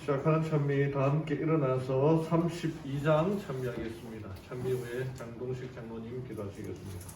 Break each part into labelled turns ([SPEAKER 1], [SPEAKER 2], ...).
[SPEAKER 1] 시작하는 찬미 다 함께 일어나서 32장 찬미하겠습니다. 찬미 후에 장동식 장로님 기도하시겠습니다.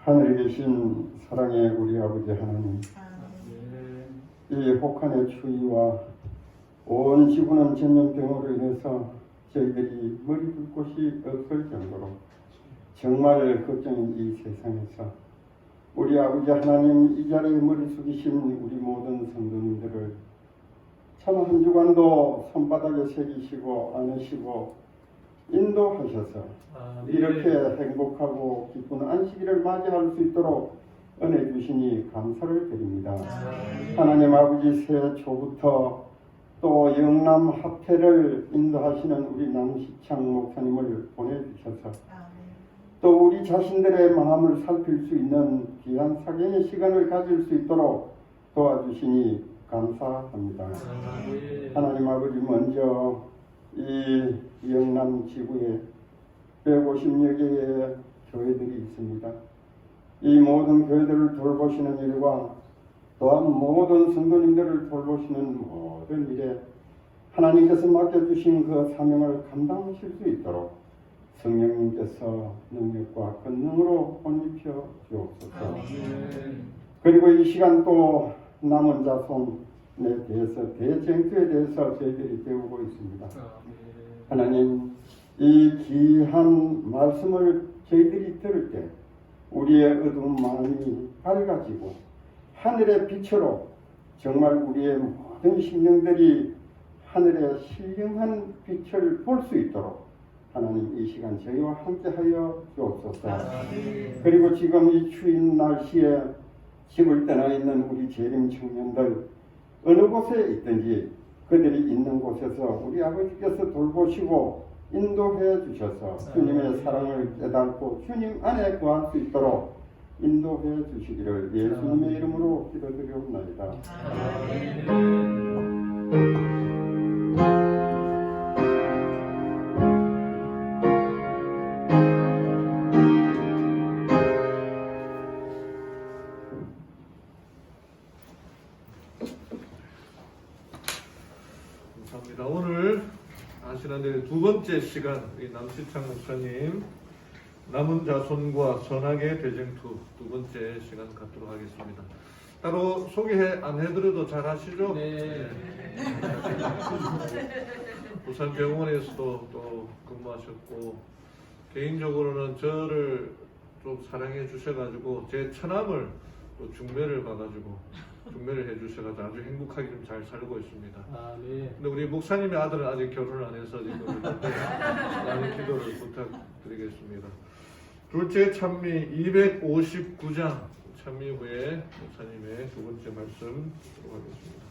[SPEAKER 2] 하늘에 계신 사랑의 우리 아버지 하나님, 이 혹한의 추위와 온 지구는 전염병으로 인해서 저희들이 머리 둘 곳이 없을 정도로 정말 걱정인 이 세상에서 우리 아버지 하나님, 이 자리에 머리 숙이신 우리 모든 성도님들을 참 한 주간도 손바닥에 새기시고 안으시고 인도하셔서 이렇게 행복하고 기쁜 안식일을 맞이할 수 있도록 은혜 주시니 감사를 드립니다. 하나님 아버지 새해 초부터 또 영남 합회를 인도하시는 우리 남시창 목사님을 보내주셔서 또 우리 자신들의 마음을 살필 수 있는 귀한 사경의 시간을 가질 수 있도록 도와주시니 감사합니다. 하나님 아버지, 먼저 이 영남 지구에 150여 개의 교회들이 있습니다. 이 모든 교회들을 돌보시는 일과 또한 모든 성도님들을 돌보시는 모든 일에 하나님께서 맡겨주신 그 사명을 감당하실 수 있도록 성령님께서 능력과 권능으로 혼입혀 주옵소서. 그리고 이 시간 또 남은 자손에 대해서 대쟁투에 대해서 저희들이 배우고 있습니다. 하나님, 이 귀한 말씀을 저희들이 들을 때 우리의 어두운 마음이 밝아지고 하늘의 빛으로 정말 우리의 모든 심령들이 하늘의 신령한 빛을 볼 수 있도록 하나님, 이 시간 저희와 함께하여 주옵소서. 그리고 지금 이 추운 날씨에 집을 떠나 있는 우리 재림 청년들, 어느 곳에 있든지 그들이 있는 곳에서 우리 아버지께서 돌보시고 인도해 주셔서 주님의 사랑을 깨닫고 주님 안에 거할 수 있도록 인도해 주시기를 예수님의 이름으로 기도드리옵나이다.
[SPEAKER 1] 감사합니다. 오늘 지난해 두 번째 시간 우리 남시창 목사님 남은 자손과 선악의 대쟁투 두 번째 시간 갖도록 하겠습니다. 따로 소개 안 해드려도 잘 아시죠? 네. 부산병원에서도 또 근무하셨고 개인적으로는 저를 좀 사랑해 주셔가지고 제 처남을 또 중매를 가가지고 중매를 해주셔서 아주 행복하게 좀 잘 살고 있습니다.
[SPEAKER 3] 아, 네.
[SPEAKER 1] 근데 우리 목사님의 아들은 아직 결혼을 안 해서 지금 많은 기도를 부탁드리겠습니다. 둘째 찬미 259장 찬미 후에 목사님의 두 번째 말씀 들어가겠습니다.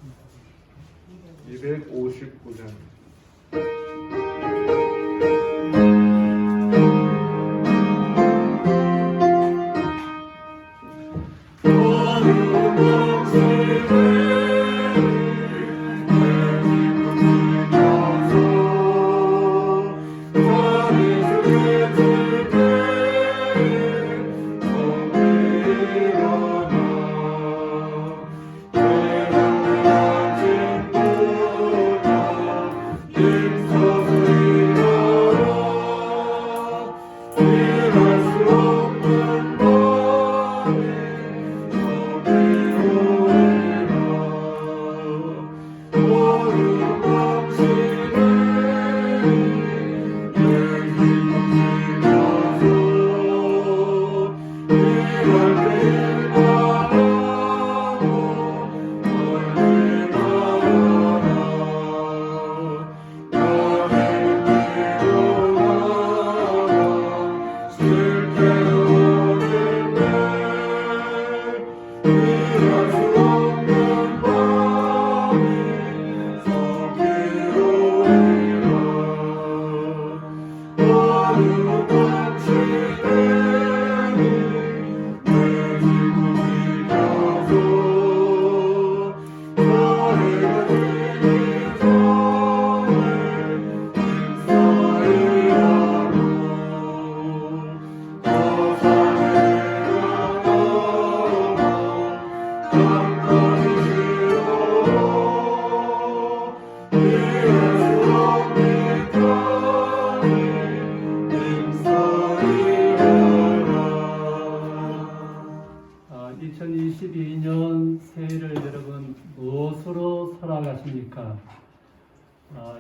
[SPEAKER 3] 2022년 새해를 여러분 무엇으로 살아가십니까?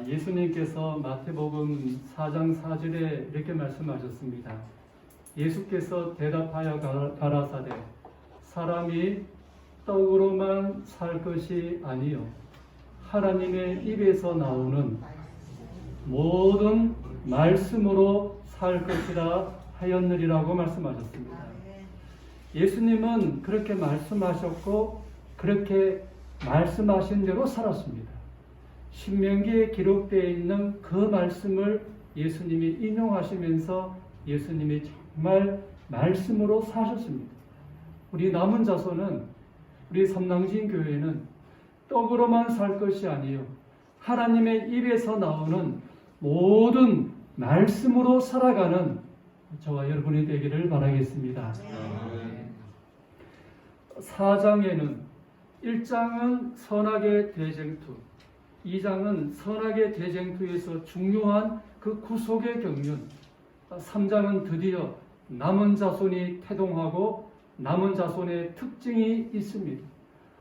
[SPEAKER 3] 예수님께서 마태복음 4장 4절에 이렇게 말씀하셨습니다. 예수께서 대답하여 가라사대 사람이 떡으로만 살 것이 아니요 하나님의 입에서 나오는 모든 말씀으로 살 것이라 하였느리라고 말씀하셨습니다. 예수님은 그렇게 말씀하셨고 그렇게 말씀하신 대로 살았습니다. 신명기에 기록되어 있는 그 말씀을 예수님이 인용하시면서 예수님이 정말 말씀으로 사셨습니다. 우리 남은 자손은 우리 삼낭진 교회는 떡으로만 살 것이 아니요 하나님의 입에서 나오는 모든 말씀으로 살아가는 저와 여러분이 되기를 바라겠습니다. 4장에는 1장은 선악의 대쟁투, 2장은 선악의 대쟁투에서 중요한 그 구속의 경륜, 3장은 드디어 남은 자손이 태동하고 남은 자손의 특징이 있습니다.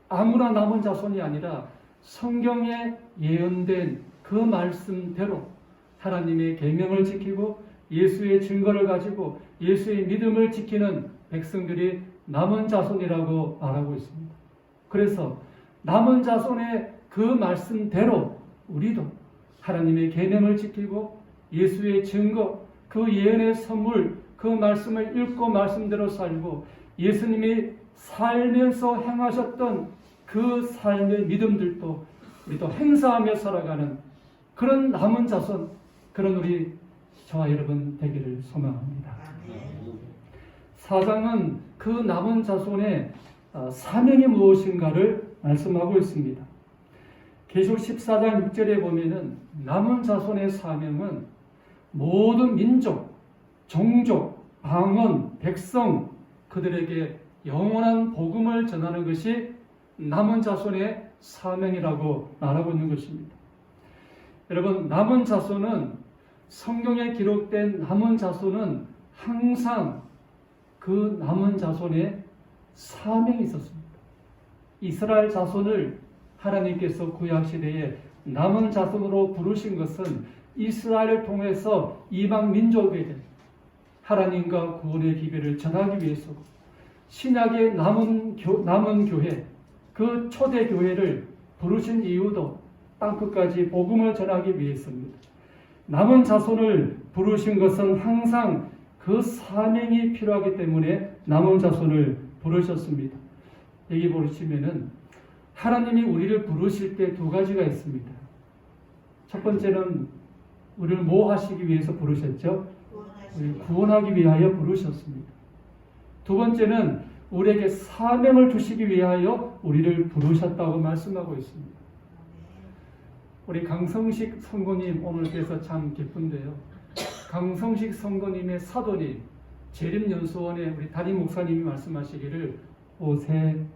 [SPEAKER 3] 아무나 남은 자손이 아니라 성경에 예언된 그 말씀대로 하나님의 계명을 지키고 예수의 증거를 가지고 예수의 믿음을 지키는 백성들이 남은 자손이라고 말하고 있습니다. 그래서 남은 자손의 그 말씀대로 우리도 하나님의 계명을 지키고 예수의 증거, 그 예언의 선물, 그 말씀을 읽고 말씀대로 살고 예수님이 살면서 행하셨던 그 삶의 믿음들도 우리도 행사하며 살아가는 그런 남은 자손, 그런 우리 저와 여러분 되기를 소망합니다. 4장은 그 남은 자손의 사명이 무엇인가를 말씀하고 있습니다. 계시록 14장 6절에 보면은 남은 자손의 사명은 모든 민족, 종족, 방언, 백성 그들에게 영원한 복음을 전하는 것이 남은 자손의 사명이라고 말하고 있는 것입니다. 여러분, 남은 자손은 성경에 기록된 남은 자손은 항상 그 남은 자손의 사명이 있었습니다. 이스라엘 자손을 하나님께서 구약시대에 남은 자손으로 부르신 것은 이스라엘을 통해서 이방 민족에게 하나님과 구원의 기별을 전하기 위해서고 신약의 남은 교회, 그 초대교회를 부르신 이유도 땅끝까지 복음을 전하기 위해서입니다. 남은 자손을 부르신 것은 항상 그 사명이 필요하기 때문에 남은 자손을 부르셨습니다. 여기 보시면은 하나님이 우리를 부르실 때 두 가지가 있습니다. 첫 번째는 우리를 뭐 하시기 위해서 부르셨죠? 우리를 구원하기 위하여 부르셨습니다. 두 번째는 우리에게 사명을 주시기 위하여 우리를 부르셨다고 말씀하고 있습니다. 우리 강성식 성도님 오늘 뵈서 참 기쁜데요. 강성식 성도님의 사도님 재림연수원의 우리 담임 목사님이 말씀하시기를 오세원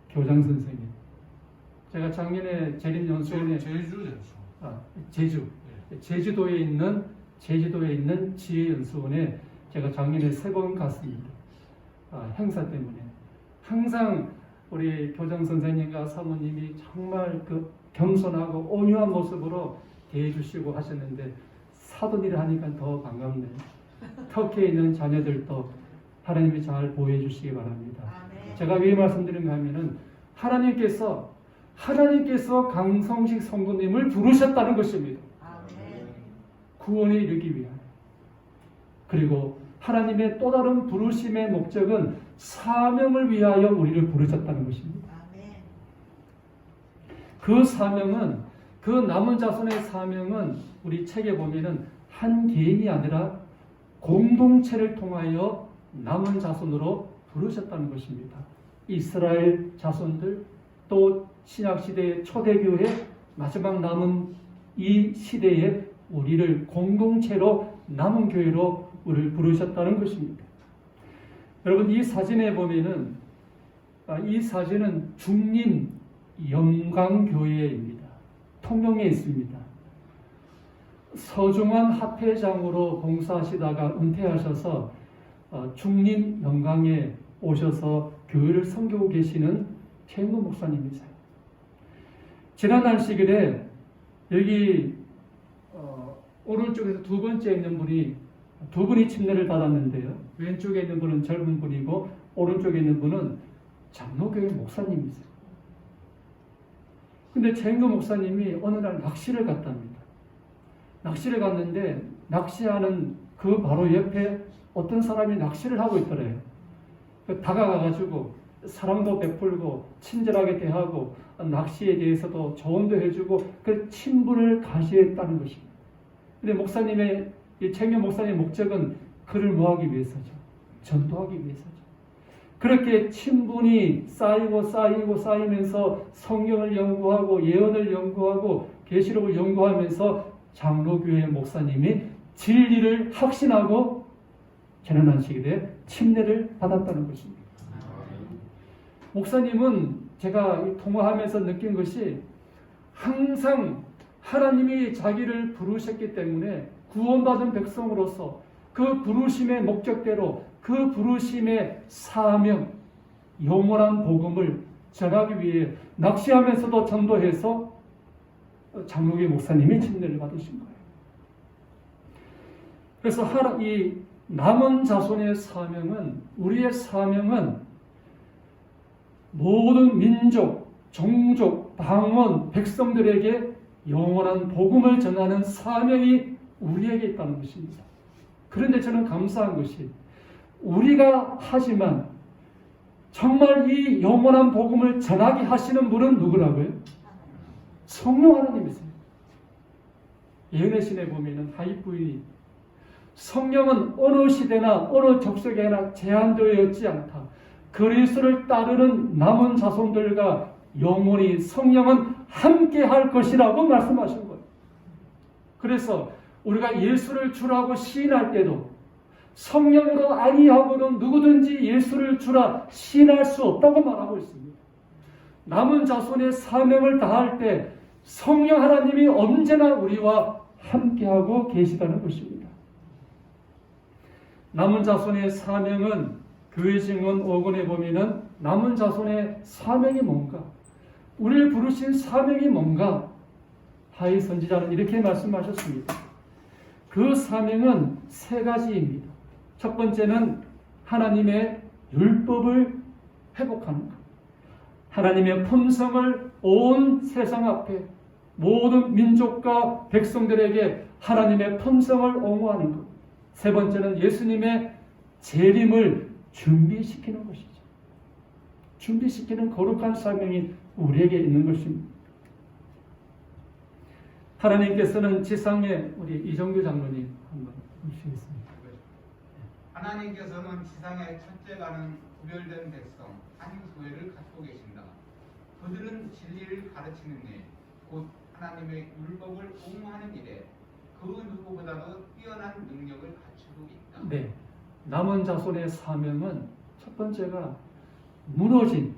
[SPEAKER 3] 교장 선생님. 제가 작년에 재림연수원에 제주도에 있는 지혜연수원에 제가 작년에 3번 갔습니다. 행사 때문에 항상 우리 교장 선생님과 사모님이 정말 그 겸손하고 온유한 모습으로 대해주시고 하셨는데 사돈일을 하니까 더 반갑네요. 터키에 있는 자녀들도 하나님이 잘 보호해 주시기 바랍니다. 제가 왜 말씀드리는가 하면은 하나님께서 강성식 성도님을 부르셨다는 것입니다. 구원에 이르기 위하여. 그리고 하나님의 또 다른 부르심의 목적은 사명을 위하여 우리를 부르셨다는 것입니다. 그 사명은, 그 남은 자손의 사명은 우리 책에 보면은 한 개인이 아니라 공동체를 통하여 남은 자손으로 부르셨다는 것입니다. 이스라엘 자손들, 또 신약시대의 초대교회, 마지막 남은 이 시대에 우리를 공동체로 남은 교회로 우리를 부르셨다는 것입니다. 여러분, 이 사진에 보면은 이 사진은 중림 영광교회입니다. 통영에 있습니다. 서중환 합회장으로 봉사하시다가 은퇴하셔서 중림 영광에 오셔서 교회를 섬기고 계시는 최은호 목사님이세요. 지난 안식일에 여기 오른쪽에서 두 번째 있는 분이 두 분이 침례를 받았는데요. 왼쪽에 있는 분은 젊은 분이고 오른쪽에 있는 분은 장로교회 목사님이세요. 근데 최은호 목사님이 어느 날 낚시를 갔답니다. 낚시를 갔는데 낚시하는 그 바로 옆에 어떤 사람이 낚시를 하고 있더래요. 다가가가지고 사랑도 베풀고 친절하게 대하고 낚시에 대해서도 조언도 해주고 그 친분을 가시했다는 것입니다. 근데 목사님의 이 최은호 목사님의 목적은 그를 뭐하기 위해서죠? 전도하기 위해서죠. 그렇게 친분이 쌓이면서 성경을 연구하고 예언을 연구하고 계시록을 연구하면서 장로교회 목사님이 진리를 확신하고 지난 안식일에 침례를 받았다는 것입니다. 목사님은 제가 통화하면서 느낀 것이 항상 하나님이 자기를 부르셨기 때문에 구원받은 백성으로서 그 부르심의 목적대로 그 부르심의 사명, 영원한 복음을 전하기 위해 낚시하면서도 전도해서 장로교 목사님이 침례를 받으신 거예요. 그래서 이 남은 자손의 사명은, 우리의 사명은 모든 민족, 종족, 당원, 백성들에게 영원한 복음을 전하는 사명이 우리에게 있다는 것입니다. 그런데 저는 감사한 것이 우리가 하지만 정말 이 영원한 복음을 전하게 하시는 분은 누구라고요? 성령 하나님이세요. 예언의 신에 보면은 하이부이 성령은 어느 시대나 어느 족속에나 제한되어 있지 않다. 그리스도를 따르는 남은 자손들과 영원히 성령은 함께 할 것이라고 말씀하신 거예요. 그래서 우리가 예수를 주라고 시인할 때도 성령으로 아니하고는 누구든지 예수를 주라 시인할 수 없다고 말하고 있습니다. 남은 자손의 사명을 다할 때 성령 하나님이 언제나 우리와 함께하고 계시다는 것입니다. 남은 자손의 사명은 교회 증언 5권에 보면은 남은 자손의 사명이 뭔가, 우리를 부르신 사명이 뭔가, 하이 선지자는 이렇게 말씀하셨습니다. 그 사명은 3가지입니다. 첫 번째는 하나님의 율법을 회복하는 것. 하나님의 품성을 온 세상 앞에 모든 민족과 백성들에게 하나님의 품성을 옹호하는 것. 세 번째는 예수님의 재림을 준비시키는 것이죠. 준비시키는 거룩한 사명이 우리에게 있는 것입니다. 하나님께서는 지상에 우리 이정규 장로님 한번 보시겠습니다.
[SPEAKER 4] 하나님께서는 지상의 첫째가는 구별된 백성 한 소회를 갖고 계신다. 그들은 진리를 가르치는 일, 곧 하나님의 율법을 옹호하는 일에 그 누구보다도 뛰어난 능력을 갖추고 있다.
[SPEAKER 3] 네, 남은 자손의 사명은 첫 번째가 무너진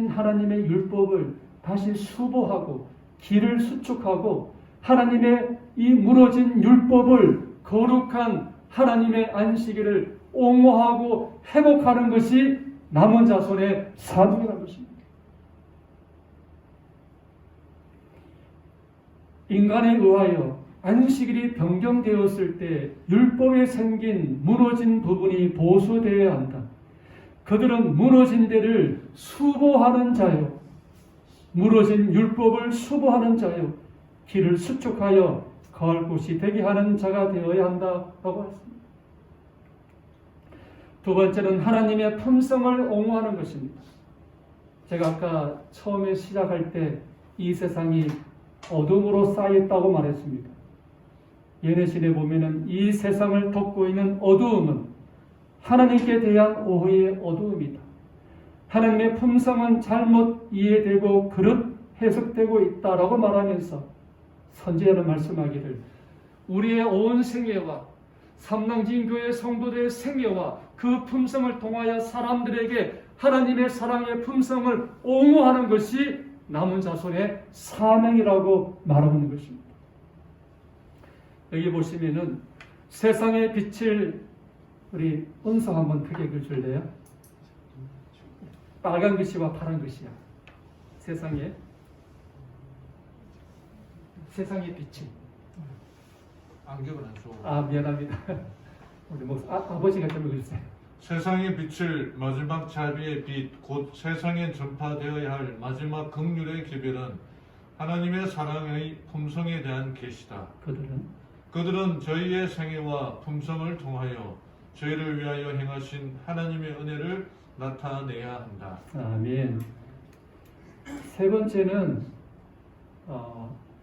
[SPEAKER 3] 하나님의 율법을 다시 수보하고 길을 수축하고 하나님의 이 무너진 율법을 거룩한 하나님의 안식일을 옹호하고 회복하는 것이 남은 자손의 사명이라는 것입니다. 인간에 의하여 안식일이 변경되었을 때 율법에 생긴 무너진 부분이 보수되어야 한다. 그들은 무너진 데를 수보하는 자요, 무너진 율법을 수보하는 자요, 길을 수축하여 거할 곳이 되게 하는 자가 되어야 한다라고 했습니다. 두 번째는 하나님의 품성을 옹호하는 것입니다. 제가 아까 처음에 시작할 때 이 세상이 어둠으로 쌓였다고 말했습니다. 예내신에 보면은 이 세상을 덮고 있는 어두움은 하나님께 대한 오해의 어두움이다. 하나님의 품성은 잘못 이해되고 그릇 해석되고 있다라고 말하면서 선지자는 말씀하기를 우리의 온 생애와 삼랑진교회 성도들의 생애와 그 품성을 통하여 사람들에게 하나님의 사랑의 품성을 옹호하는 것이 남은 자손의 사명이라고 말하는 것입니다. 여기 보시면은 세상의 빛을 우리 은서 한번 크게 그려줄래요? 빨간 글씨와 파란 글씨야. 세상의 빛이.
[SPEAKER 1] 안경을 안 써.
[SPEAKER 3] 아 미안합니다. 우리 아버지가 좀 읽으세요.
[SPEAKER 1] 세상에 비칠 마지막 자비의 빛, 곧 세상에 전파되어야 할 마지막 긍휼의 기별은 하나님의 사랑의 품성에 대한 계시다. 그들은 저희의 생애와 품성을 통하여 저희를 위하여 행하신 하나님의 은혜를 나타내야 한다.
[SPEAKER 3] 아멘. 세 번째는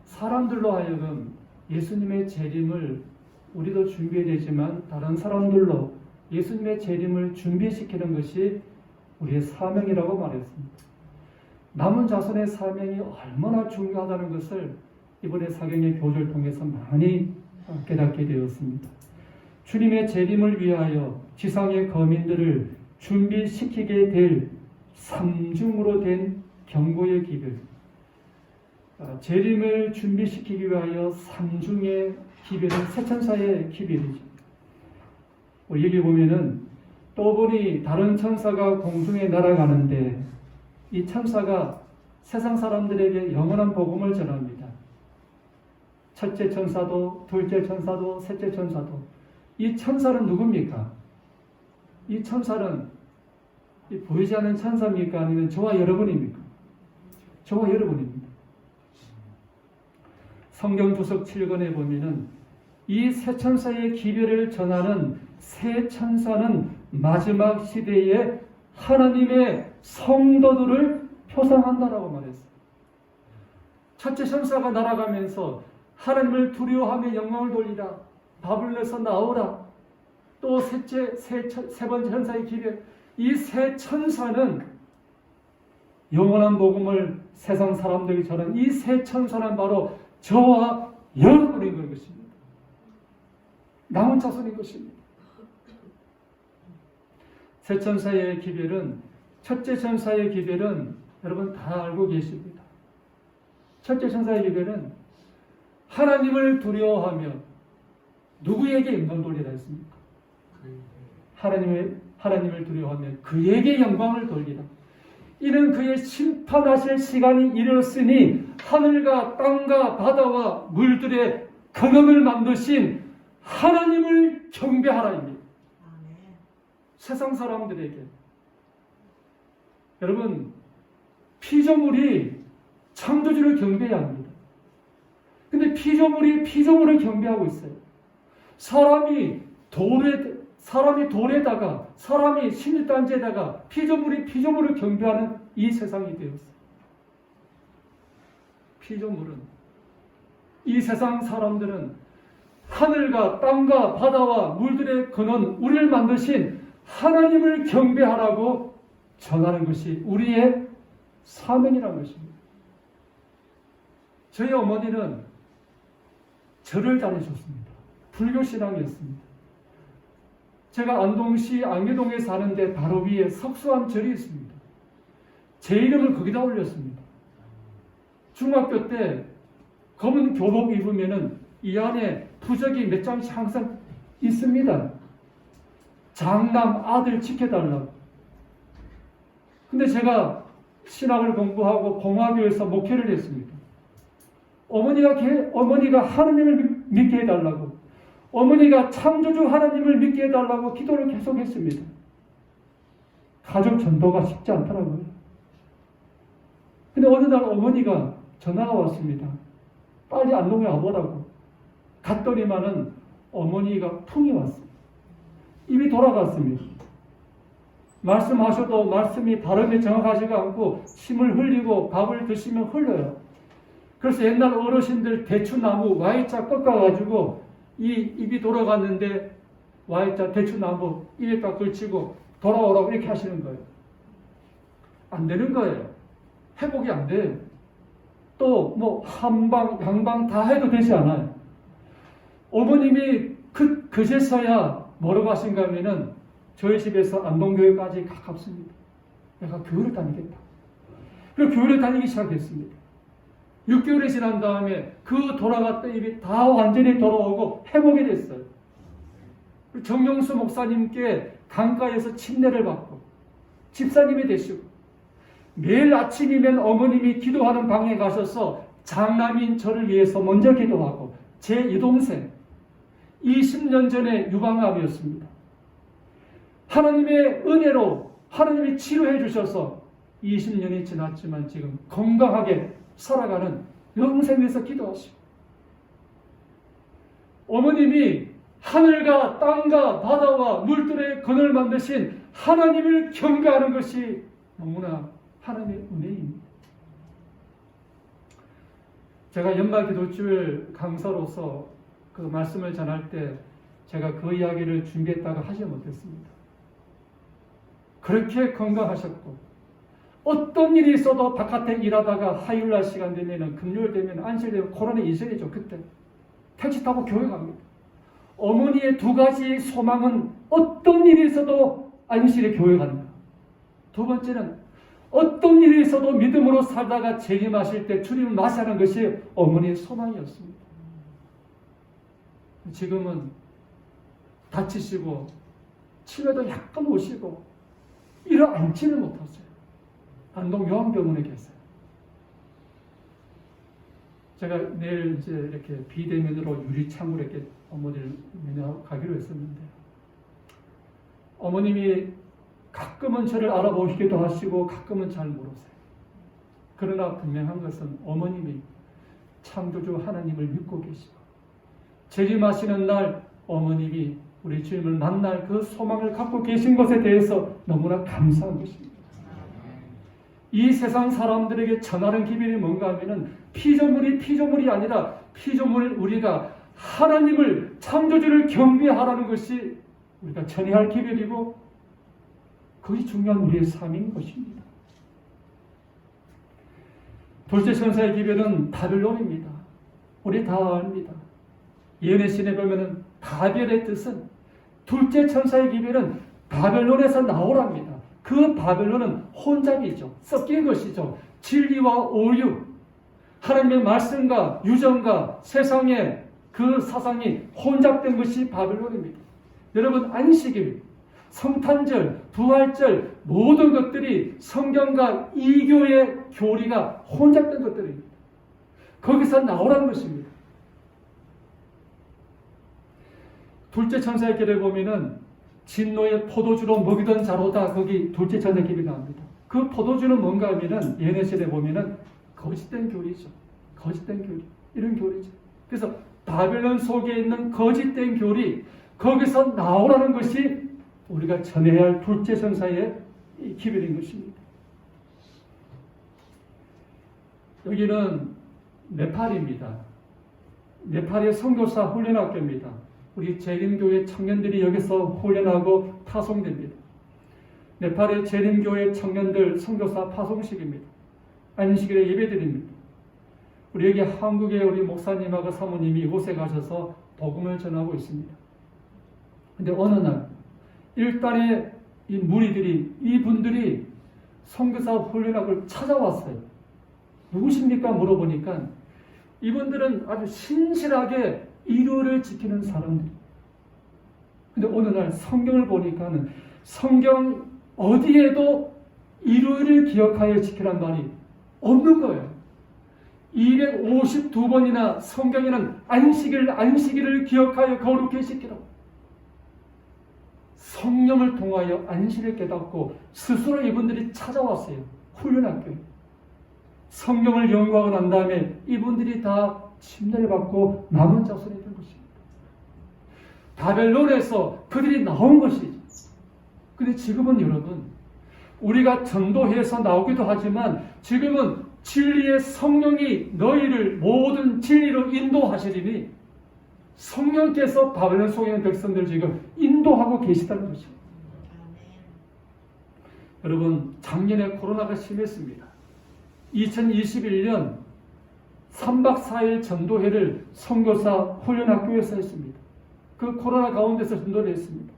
[SPEAKER 3] 사람들로 하여금 예수님의 재림을 우리도 준비해야 되지만 다른 사람들로 예수님의 재림을 준비시키는 것이 우리의 사명이라고 말했습니다. 남은 자손의 사명이 얼마나 중요하다는 것을 이번에 사경의 교조를 통해서 많이 깨닫게 되었습니다. 주님의 재림을 위하여 지상의 거민들을 준비시키게 될 삼중으로 된 경고의 기별, 재림을 준비시키기 위하여 삼중의 기별은 세천사의 기별이죠. 여기 보면은 또 보니 다른 천사가 공중에 날아가는데 이 천사가 세상 사람들에게 영원한 복음을 전합니다. 첫째 천사도 둘째 천사도 셋째 천사도. 이 천사는 누굽니까? 이 천사는 보이지 않는 천사입니까? 아니면 저와 여러분입니까? 저와 여러분입니다. 성경 주석 7권에 보면은 이 세 천사의 기별을 전하는 세 천사는 마지막 시대에 하나님의 성도들을 표상한다라고 말했어요. 첫째 천사가 날아가면서 하나님을 두려워하며 영광을 돌리라, 밥을 내서 나오라. 또 세 번째 천사의 기별, 이 세 천사는 영원한 복음을 세상 사람들에게 전한 이 세 천사는 바로 저와 여러분인 것입니다. 남은 자손인 것입니다. 세 천사의 기별은, 첫째 천사의 기별은 여러분 다 알고 계십니다. 첫째 천사의 기별은 하나님을 두려워하며 누구에게 영광 돌리라 했습니까? 하나님을 두려워하며 그에게 영광을 돌리라. 이는 그의 심판하실 시간이 이르렀으니 하늘과 땅과 바다와 물들의 근원을 만드신 하나님을 경배하라입니다. 세상 사람들에게 여러분, 피조물이 창조주를 경배해야 합니다. 근데 피조물을 경배하고 있어요. 사람이 돌에다가, 사람이 신일단지에다가 피조물을 경배하는 이 세상이 되었어요. 피조물은, 이 세상 사람들은 하늘과 땅과 바다와 물들의 근원, 우리를 만드신 하나님을 경배하라고 전하는 것이 우리의 사명이라는 것입니다. 저희 어머니는 절을 다니셨습니다. 불교신앙이었습니다. 제가 안동시 안개동에 사는데 바로 위에 석수암 절이 있습니다. 제 이름을 거기다 올렸습니다. 중학교 때 검은 교복 입으면은 이 안에 부적이 몇 장씩 항상 있습니다. 장남 아들 지켜달라고. 근데 제가 신학을 공부하고 공화교에서 목회를 했습니다. 어머니가 하나님을 믿게 해달라고, 어머니가 창조주 하나님을 믿게 해달라고 기도를 계속했습니다. 가족 전도가 쉽지 않더라고요. 근데 어느 날 어머니가 전화가 왔습니다. 빨리 안동에 와보라고. 갔더니만은 어머니가 풍이 왔습니다. 입이 돌아갔습니다. 말씀하셔도 말씀이 발음이 정확하지가 않고 침을 흘리고 밥을 드시면 흘러요. 그래서 옛날 어르신들 대추나무 Y자 꺾어가지고 이 입이 돌아갔는데 Y자 대추나무 입에다 걸치고 돌아오라고 이렇게 하시는 거예요. 안 되는 거예요. 회복이 안 돼요. 또 뭐 한방 양방 다 해도 되지 않아요. 어머님이 그제서야 뭐라고 하신가 하면은 저희 집에서 안동교회까지 가깝습니다. 내가 교회를 다니겠다. 그리고 교회를 다니기 시작했습니다. 6개월이 지난 다음에 그 돌아갔던 입이 다 완전히 돌아오고 회복이 됐어요. 정명수 목사님께 강가에서 침례를 받고 집사님이 되시고 매일 아침이면 어머님이 기도하는 방에 가셔서 장남인 저를 위해서 먼저 기도하고 제 이동생 20년 전에 유방암이었습니다. 하나님의 은혜로 하나님이 치료해 주셔서 20년이 지났지만 지금 건강하게 살아가는 영생에서 기도하시고 어머님이 하늘과 땅과 바다와 물들의 근을 만드신 하나님을 경배하는 것이 너무나 하나님의 은혜입니다. 제가 연말기도주일 강사로서 그 말씀을 전할 때 제가 그 이야기를 준비했다가 하지 못했습니다. 그렇게 건강하셨고 어떤 일이 있어도 바깥에 일하다가 화요일날 시간 되면 금요일 되면 안식되면 코로나 이전이죠. 그때 택시 타고 교회 갑니다. 어머니의 두 가지 소망은 어떤 일이 있어도 안식일에 교회 가는 것. 두 번째는 어떤 일이 있어도 믿음으로 살다가 재림하실 때 주님을 맞이하는 것이 어머니의 소망이었습니다. 지금은 다치시고 치매도 약간 오시고 일어앉지는 못하세요. 안동 요한병원에 계세요. 제가 내일 이제 이렇게 비대면으로 유리창으로 이렇게 어머니를 면회하기로 했었는데 어머님이 가끔은 저를 알아보시기도 하시고 가끔은 잘 모르세요. 그러나 분명한 것은 어머님이 창조주 하나님을 믿고 계시고 재림하시는 날 어머님이 우리 주님을 만날 그 소망을 갖고 계신 것에 대해서 너무나 감사한 것입니다. 이 세상 사람들에게 전하는 기별이 뭔가 하면은 피조물이 아니라 피조물 우리가 하나님을 창조주를 경배하라는 것이 우리가 전해야 할 기별이고 그것이 중요한 우리의 삶인 것입니다. 둘째 천사의 기별은 바벨론입니다. 우리 다 압니다. 예언의 신에 보면은 바벨의 뜻은 둘째 천사의 기별은 바벨론에서 나오랍니다. 그 바벨론은 혼잡이죠. 섞인 것이죠. 진리와 오류, 하나님의 말씀과 유전과 세상의 그 사상이 혼잡된 것이 바벨론입니다. 여러분 안식일, 성탄절, 부활절 모든 것들이 성경과 이교의 교리가 혼잡된 것들입니다. 거기서 나오라는 것입니다. 둘째 천사의 길을 보면은 진노의 포도주로 먹이던 자로다 거기 둘째 천사의 길이 나옵니다. 그 포도주는 뭔가 하면은 예내실에 보면은 거짓된 교리죠. 거짓된 교리. 이런 교리죠. 그래서 바벨론 속에 있는 거짓된 교리, 거기서 나오라는 것이 우리가 전해야 할 둘째 전사의 기별인 것입니다. 여기는 네팔입니다. 네팔의 선교사 훈련학교입니다. 우리 재림교회 청년들이 여기서 훈련하고 파송됩니다. 네팔의 재림교회 청년들 선교사 파송식입니다. 안식일에 예배드립니다. 우리 여기 한국에 우리 목사님하고 사모님이 이곳에 가셔서 복음을 전하고 있습니다. 근데 어느 날 일단의 이 무리들이, 이분들이 선교사 훈련학을 찾아왔어요. 누구십니까? 물어보니까 이분들은 아주 신실하게 일요일을 지키는 사람들. 근데 어느 날 성경을 보니까는 성경 어디에도 일요일을 기억하여 지키란 말이 없는 거예요. 252번이나 성경에는 안식일을 기억하여 거룩히 지키라. 성령을 통하여 안식을 깨닫고 스스로 이분들이 찾아왔어요. 훈련학교에. 성경을 연구하고 난 다음에 이분들이 다 침례를 받고 남은 자손이 된 것입니다. 바벨론에서 그들이 나온 것이죠. 근데 지금은 여러분, 우리가 전도해서 나오기도 하지만 지금은 진리의 성령이 너희를 모든 진리로 인도하시리니 성령께서 바벨론 속에 있는 백성들 지금 인도하고 계시다는 것입니다. 여러분, 작년에 코로나가 심했습니다. 2021년 3박 4일 전도회를 선교사 훈련학교에서 했습니다. 그 코로나 가운데서 전도를 했습니다.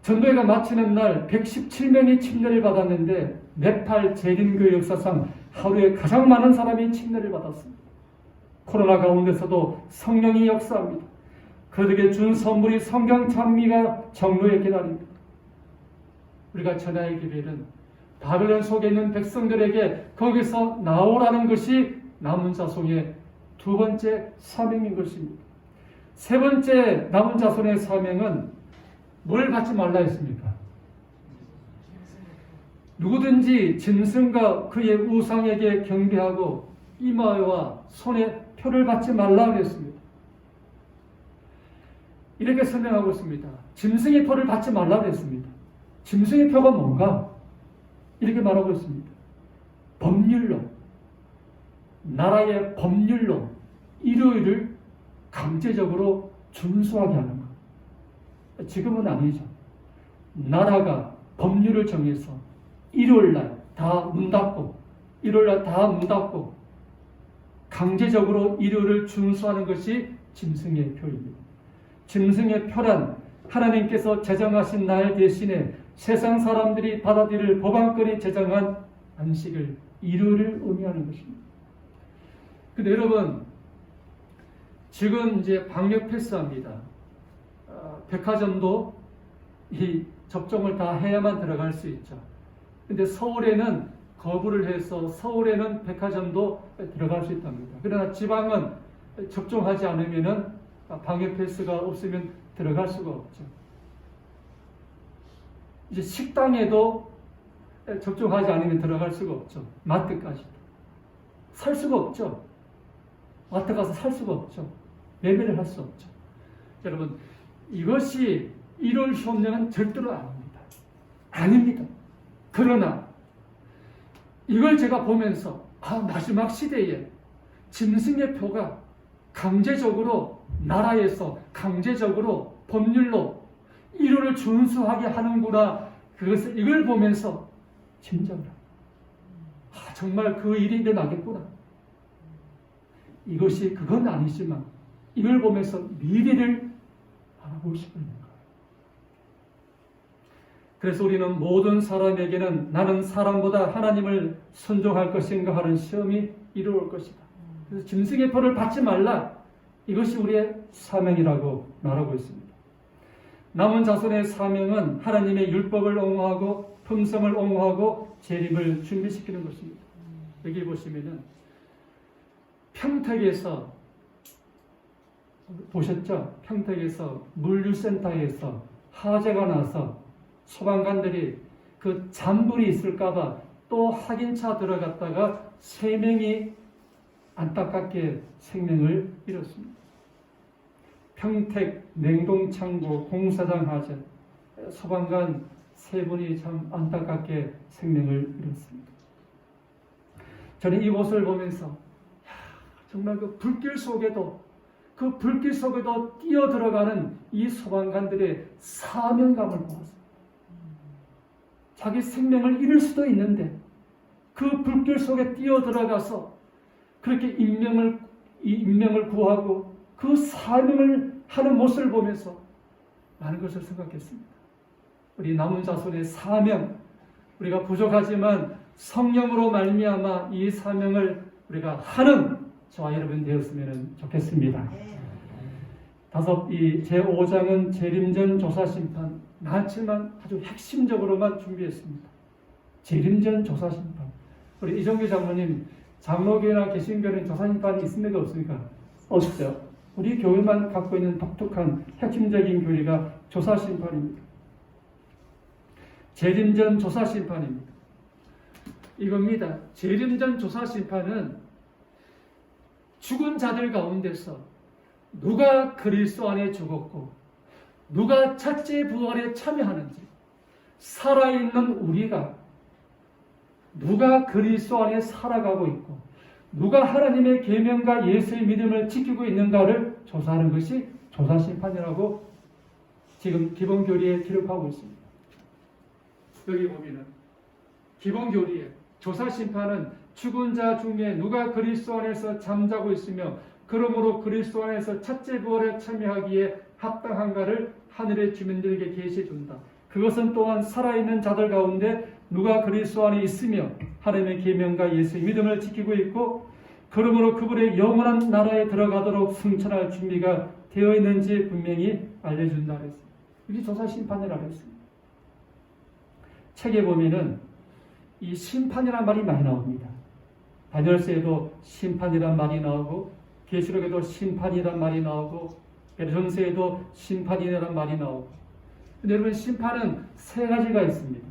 [SPEAKER 3] 전도회가 마치는 날 117명이 침례를 받았는데 네팔 재림교회 역사상 하루에 가장 많은 사람이 침례를 받았습니다. 코로나 가운데서도 성령이 역사합니다. 그들에게 준 선물이 성경 찬미가 정로에 기다립니다. 우리가 전하의 기별은 바벨론 속에 있는 백성들에게 거기서 나오라는 것이 남은 자손의 두 번째 사명인 것입니다. 세 번째 남은 자손의 사명은 뭘 받지 말라 했습니까? 누구든지 짐승과 그의 우상에게 경배하고 이마와 손에 표를 받지 말라 그랬습니다. 이렇게 설명하고 있습니다. 짐승의 표를 받지 말라 그랬습니다. 짐승의 표가 뭔가? 이렇게 말하고 있습니다. 법률로, 나라의 법률로 일요일을 강제적으로 준수하게 하는 것. 지금은 아니죠. 나라가 법률을 정해서 일요일날 다 문 닫고, 일요일날 다 문 닫고 강제적으로 일요일을 준수하는 것이 짐승의 표입니다. 짐승의 표란 하나님께서 제정하신 날 대신에 세상 사람들이 받아들일 법안권이 제정한 안식을, 일요일을 의미하는 것입니다. 근데 여러분, 지금 이제 방역 패스합니다. 백화점도 이 접종을 다 해야만 들어갈 수 있죠. 근데 서울에는 거부를 해서 서울에는 백화점도 들어갈 수 있답니다. 그러나 지방은 접종하지 않으면은 방역 패스가 없으면 들어갈 수가 없죠. 이제 식당에도 접종하지 않으면 들어갈 수가 없죠. 마트까지도. 살 수가 없죠. 마트 가서 살 수가 없죠. 매매를 할 수 없죠. 여러분, 이것이 일요일 휴업령은 절대로 아닙니다. 아닙니다. 그러나 이걸 제가 보면서 마지막 시대에 짐승의 표가 강제적으로 나라에서 강제적으로 법률로 일요일을 준수하게 하는구나. 이걸 보면서 진정을 정말 그 일이 일어나겠구나. 이것이 그건 아니지만 이걸 보면서 미래를 바라볼 수 있는 거예요. 그래서 우리는 모든 사람에게는 나는 사람보다 하나님을 순종할 것인가 하는 시험이 이루어올 것이다. 그래서 짐승의 표를 받지 말라. 이것이 우리의 사명이라고 말하고 있습니다. 남은 자손의 사명은 하나님의 율법을 옹호하고 품성을 옹호하고 재림을 준비시키는 것입니다. 여기 보시면은 평택에서 보셨죠? 평택에서 물류센터에서 화재가 나서 소방관들이 그 잔불이 있을까봐 또 확인차 들어갔다가 3명이 안타깝게 생명을 잃었습니다. 평택 냉동창고 공사장 하재 소방관 3분이 참 안타깝게 생명을 잃었습니다. 저는 이 모습을 보면서 정말 그 불길 속에도 뛰어들어가는 이 소방관들의 사명감을 보았습니다. 자기 생명을 잃을 수도 있는데 그 불길 속에 뛰어들어가서 그렇게 인명을 구하고 그 사명을 하는 모습을 보면서 많은 것을 생각했습니다. 우리 남은 자손의 사명, 우리가 부족하지만 성령으로 말미암아 이 사명을 우리가 하는 저와 여러분 되었으면 좋겠습니다. 이 제5장은 재림전 조사심판, 많지만 아주 핵심적으로만 준비했습니다. 재림전 조사심판. 우리 이정규 장로님, 장로교회나 개신교는 조사심판이 있습니까 없습니까? 없죠. 우리 교회만 갖고 있는 독특한 핵심적인 교리가 조사심판입니다. 재림전 조사심판입니다. 이겁니다. 재림전 조사심판은 죽은 자들 가운데서 누가 그리스도 안에 죽었고 누가 첫째 부활에 참여하는지, 살아있는 우리가 누가 그리스도 안에 살아가고 있고 누가 하나님의 계명과 예수의 믿음을 지키고 있는가를 조사하는 것이 조사심판이라고 지금 기본교리에 기록하고 있습니다. 여기 보면은 기본교리에 조사심판은 죽은 자 중에 누가 그리스도 안에서 잠자고 있으며 그러므로 그리스도 안에서 첫째 부활에 참여하기에 합당한가를 하늘의 주민들에게 계시해준다. 그것은 또한 살아있는 자들 가운데 누가 그리스도 안에 있으며 하나님의 계명과 예수의 믿음을 지키고 있고 그러므로 그분의 영원한 나라에 들어가도록 승천할 준비가 되어 있는지 분명히 알려준다 그랬습니다. 이게 조사심판이라고 했습니다. 책에 보면은 이 심판이란 말이 많이 나옵니다. 다니엘서에도 심판이란 말이 나오고 계시록에도 심판이란 말이 나오고 베드로전서에도 심판이란 말이 나오고. 근데 여러분, 심판은 3가지가 있습니다.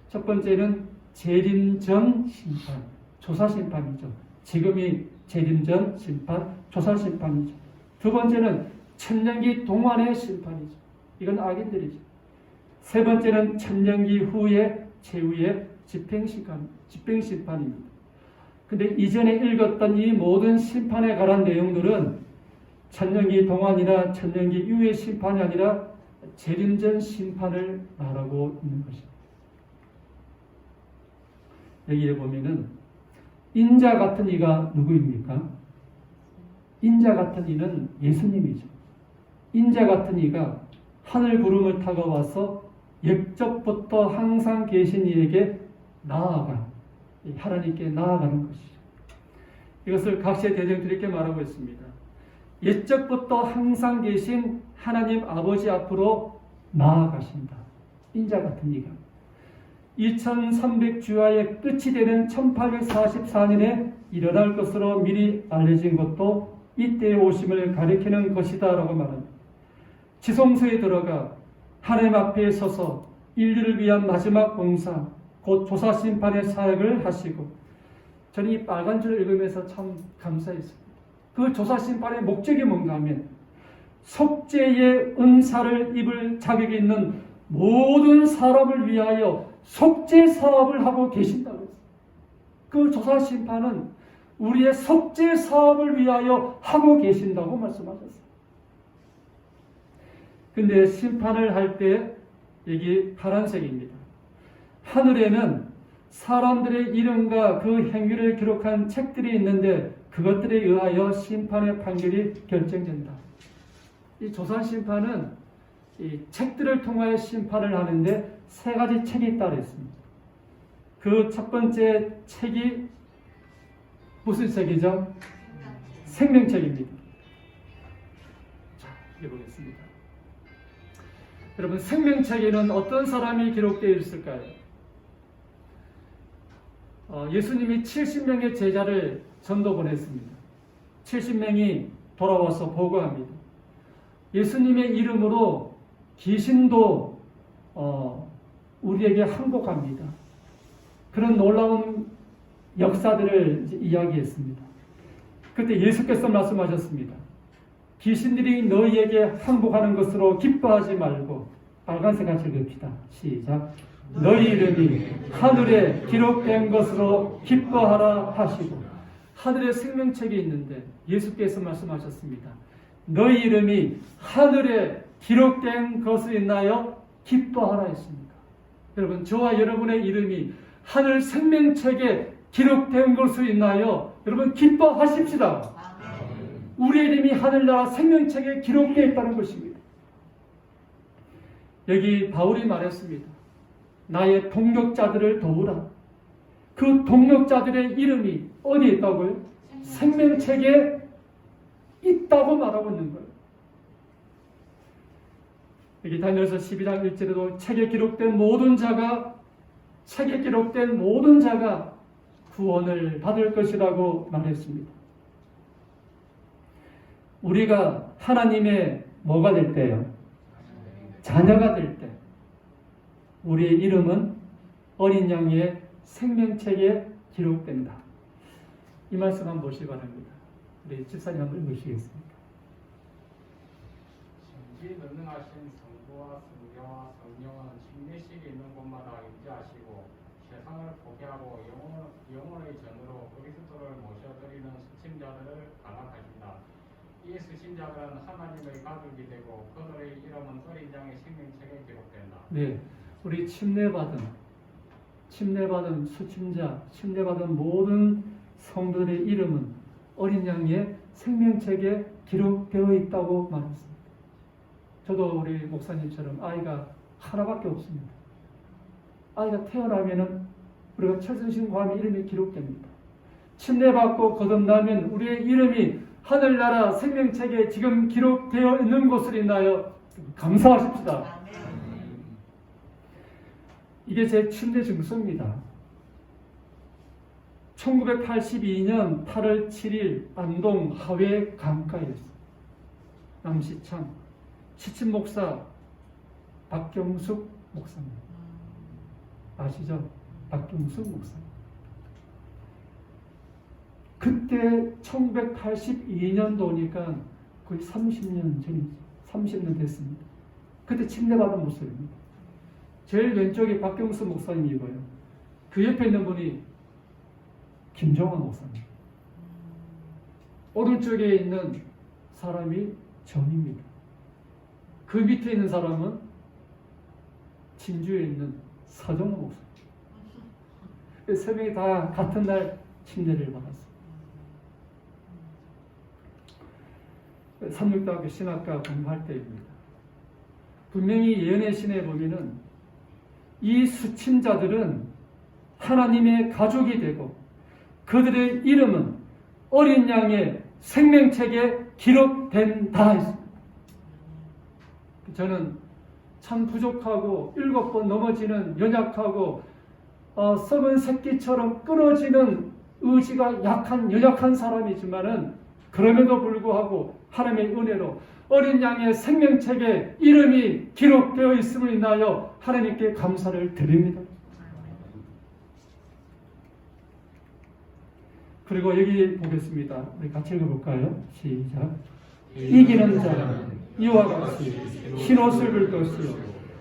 [SPEAKER 3] 첫 번째는 재림전 심판, 조사심판이죠. 지금이 재림전 심판, 조사심판이죠. 두 번째는 천년기 동안의 심판이죠. 이건 악인들이죠. 세 번째는 천년기 후의 최후의 집행심판입니다. 근데 이전에 읽었던 이 모든 심판에 관한 내용들은 천년기 동안이나 천년기 이후의 심판이 아니라 재림전 심판을 말하고 있는 것입니다. 여기에 보면은 인자 같은 이가 누구입니까? 인자 같은 이는 예수님이죠. 인자 같은 이가 하늘 구름을 타고 와서 옛적부터 항상 계신 이에게 하나님께 나아가는 것이죠. 이것을 각시의 대정들에게 말하고 있습니다. 옛적부터 항상 계신 하나님 아버지 앞으로 나아가신다. 인자 같은 이가 2300주야의 끝이 되는 1844년에 일어날 것으로 미리 알려진 것도 이때의 오심을 가리키는 것이다 라고 말합니다. 지성소에 들어가 하나님 앞에 서서 인류를 위한 마지막 공사, 곧 조사심판의 사역을 하시고, 저는 이 빨간 줄을 읽으면서 참 감사했습니다. 그 조사심판의 목적이 뭔가 하면 속죄의 은사를 입을 자격이 있는 모든 사람을 위하여 속죄 사업을 하고 계신다고 했어요. 그 조사심판은 우리의 속죄 사업을 위하여 하고 계신다고 말씀하셨어요. 근데 심판을 할 때 여기 파란색입니다. 하늘에는 사람들의 이름과 그 행위를 기록한 책들이 있는데 그것들에 의하여 심판의 판결이 결정된다. 이 조사심판은 이 책들을 통하여 심판을 하는데 3가지 책이 있다 그랬습니다. 그 첫 번째 책이 무슨 책이죠? 생명책입니다. 자, 읽어보겠습니다. 여러분, 생명책에는 어떤 사람이 기록되어 있을까요? 예수님이 70명의 제자를 전도 보냈습니다. 70명이 돌아와서 보고합니다. 예수님의 이름으로 귀신도 우리에게 항복합니다. 그런 놀라운 역사들을 이야기했습니다. 그때 예수께서 말씀하셨습니다. 귀신들이 너희에게 항복하는 것으로 기뻐하지 말고, 빨간색 같이 읽읍시다. 시작. 너희 이름이 하늘에 기록된 것으로 기뻐하라 하시고, 하늘에 생명책이 있는데 예수께서 말씀하셨습니다. 너희 이름이 하늘에 기록된 것을 인하여 기뻐하라 했습니다. 여러분, 저와 여러분의 이름이 하늘 생명책에 기록된 것을 인하여 여러분 기뻐하십시다. 우리의 이름이 하늘나라 생명책에 기록되어 있다는 것입니다. 여기 바울이 말했습니다. 나의 동역자들을 도우라. 그 동역자들의 이름이 어디에 있다고요? 생명책에 있다고 말하고 있는 거예요. 여기 다니엘서 12장 1절에도 책에 기록된 모든 자가 구원을 받을 것이라고 말했습니다. 우리가 하나님의 뭐가 될 때요? 자녀가 될 때 우리의 이름은 어린 양의 생명책에 기록된다. 이 말씀 한번 보시기 바랍니다. 우리 집사님 한번 읽으시겠습니까?
[SPEAKER 5] 전지전능하신 성부와 성자와 성령은 침례식이 있는 곳마다 임재하시고 세상을 포기하고 영혼의 전으로 그리스도를 모셔드리는 수침자들을 강압하신다. 이 수침자들은 하나님의 가족이 되고 그들의 이름은 어린 양의 생명책에 기록된다.
[SPEAKER 3] 네, 우리 침례받은 수침자, 침례받은 모든 성도들의 이름은 어린 양의 생명책에 기록되어 있다고 말했습니다. 저도 우리 목사님처럼 아이가 하나밖에 없습니다. 아이가 태어나면은 우리가 철순신 구하면 이름이 기록됩니다. 침례받고 거듭나면 우리의 이름이 하늘나라 생명책에 지금 기록되어 있는 것을 인하여 감사하십시다. 이게 제 침례 증서입니다. 1982년 8월 7일 안동 하회 강가에서 남시창 시친 목사 박경숙 목사님 아시죠? 박경숙 목사님. 그때 1982년도니까 거의 30년 전이죠. 30년 됐습니다. 그때 침례받은 모습입니다. 제일 왼쪽에 박경숙 목사님이고요. 그 옆에 있는 분이 김정환 목사님. 오른쪽에 있는 사람이 전입니다. 그 밑에 있는 사람은 진주에 있는 서정호 목사님. 세 명이 다 같은 날 침례를 받았습니다. 삼육대학교 신학과 공부할 때입니다. 분명히 예언의 신에 보면은 이 수침자들은 하나님의 가족이 되고 그들의 이름은 어린 양의 생명책에 기록된다 했습니다. 저는 참 부족하고 7번 넘어지는 연약하고 썩은 새끼처럼 끊어지는 의지가 약한 연약한 사람이지만은 그럼에도 불구하고 하나님의 은혜로 어린 양의 생명책에 이름이 기록되어 있음을 인하여 하나님께 감사를 드립니다. 그리고 여기 보겠습니다. 우리 같이 읽어볼까요? 시작. 이기는 자는 이와 같이 흰옷을 입을 것이요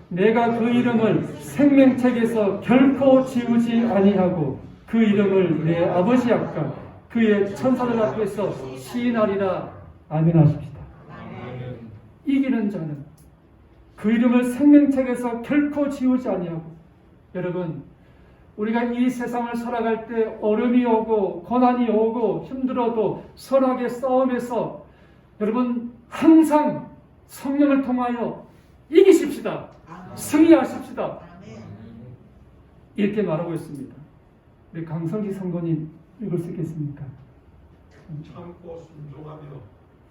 [SPEAKER 3] 내가 그 이름을 생명책에서 결코 지우지 아니하고 그 이름을 내 아버지 앞과 그의 천사들 앞에서 시인하리라. 아멘 하십시다. 이기는 자는 그 이름을 생명책에서 결코 지우지 아니하고. 여러분, 우리가 이 세상을 살아갈 때 어려움이 오고 고난이 오고 힘들어도 선악의 싸움에서 여러분 항상 성령을 통하여 이기십시다. 승리하십시다. 이렇게 말하고 있습니다. 우리 강성기 선고님 읽을 수 있겠습니까?
[SPEAKER 6] 참고 순종하며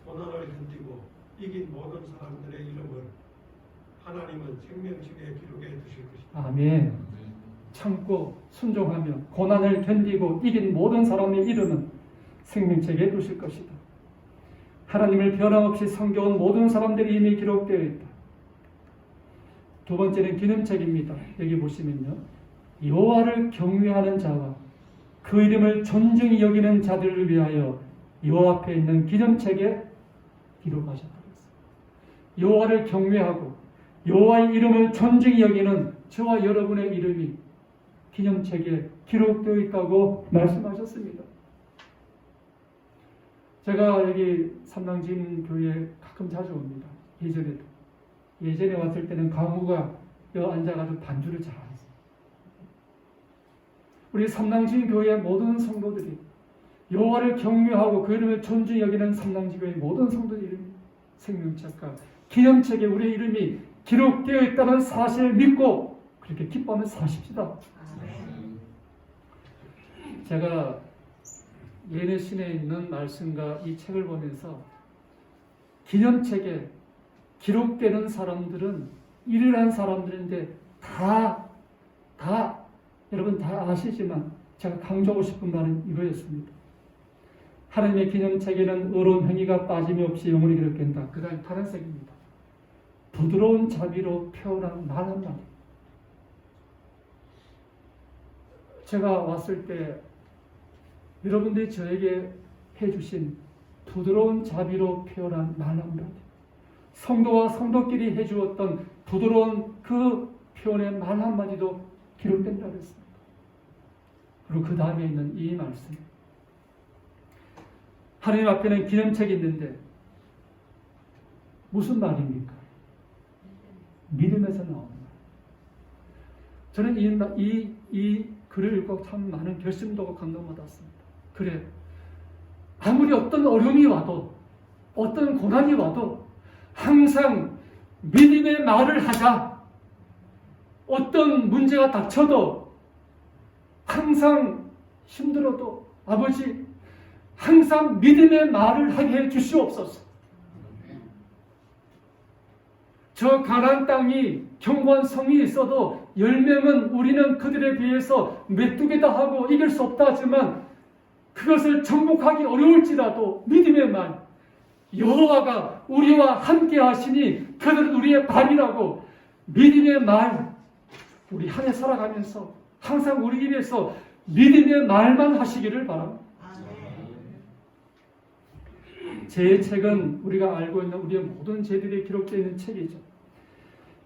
[SPEAKER 6] 고난을 견디고 이긴 모든 사람들의 이름을 하나님은 생명책에 기록해 두실 것이다.
[SPEAKER 3] 아멘. 참고 순종하며 고난을 견디고 이긴 모든 사람의 이름은 생명책에 두실 것이다. 하나님을 변함없이 섬겨온 모든 사람들이 이미 기록되어 있다. 두 번째는 기념책입니다. 여기 보시면요. 여호와를 경외하는 자와 그 이름을 존중히 여기는 자들을 위하여 여호와 앞에 있는 기념책에 기록하셨다. 여호와를 경외하고 여호와의 이름을 존중히 여기는 저와 여러분의 이름이 기념책에 기록되어 있다고 말씀하셨습니다. 제가 여기 삼랑진 교회에 가끔 자주 옵니다. 예전에 왔을 때는 강우가 여기 앉아가지고 반주를 잘했어요. 우리 삼랑진 교회의 모든 성도들이 여호와를 경외하고 그 이름을 존중히 여기는 삼랑진 교회의 모든 성도들 이름이 생명책과 기념책에 우리의 이름이 기록되어 있다는 사실을 믿고 그렇게 기뻐하며 사십시다. 제가 예내신에 있는 말씀과 이 책을 보면서 기념책에 기록되는 사람들은 일을 한 사람들인데 여러분 다 아시지만 제가 강조하고 싶은 말은 이거였습니다. 하나님의 기념책에는 의로운 행위가 빠짐없이 영원히 기록된다. 그 다음 파란색입니다. 부드러운 자비로 표현한 말 한마디. 제가 왔을 때 여러분들이 저에게 해주신 부드러운 자비로 표현한 말 한마디, 성도와 성도끼리 해주었던 부드러운 그 표현의 말 한마디도 기록된다고 했습니다. 그리고 그 다음에 있는 이 말씀, 하나님 앞에는 기념책이 있는데 무슨 말입니까? 믿음에서 나오는 말. 저는 이 글을 읽고 참 많은 결심도 하고 감동받았습니다. 그래, 아무리 어떤 어려움이 와도 어떤 고난이 와도 항상 믿음의 말을 하자. 어떤 문제가 닥쳐도 항상 힘들어도 아버지 항상 믿음의 말을 하게 해 주시옵소서. 저 가나안 땅이 견고한 성이 있어도 10명은 우리는 그들에 비해서 메뚜기다 하고 이길 수 없다 하지만 그것을 정복하기 어려울지라도 믿음의 말, 여호와가 우리와 함께 하시니 그들은 우리의 발이라고 믿음의 말, 우리 한 해 살아가면서 항상 우리 입에서 믿음의 말만 하시기를 바랍니다. 제 책은 우리가 알고 있는 우리의 모든 죄들이 기록되어 있는 책이죠.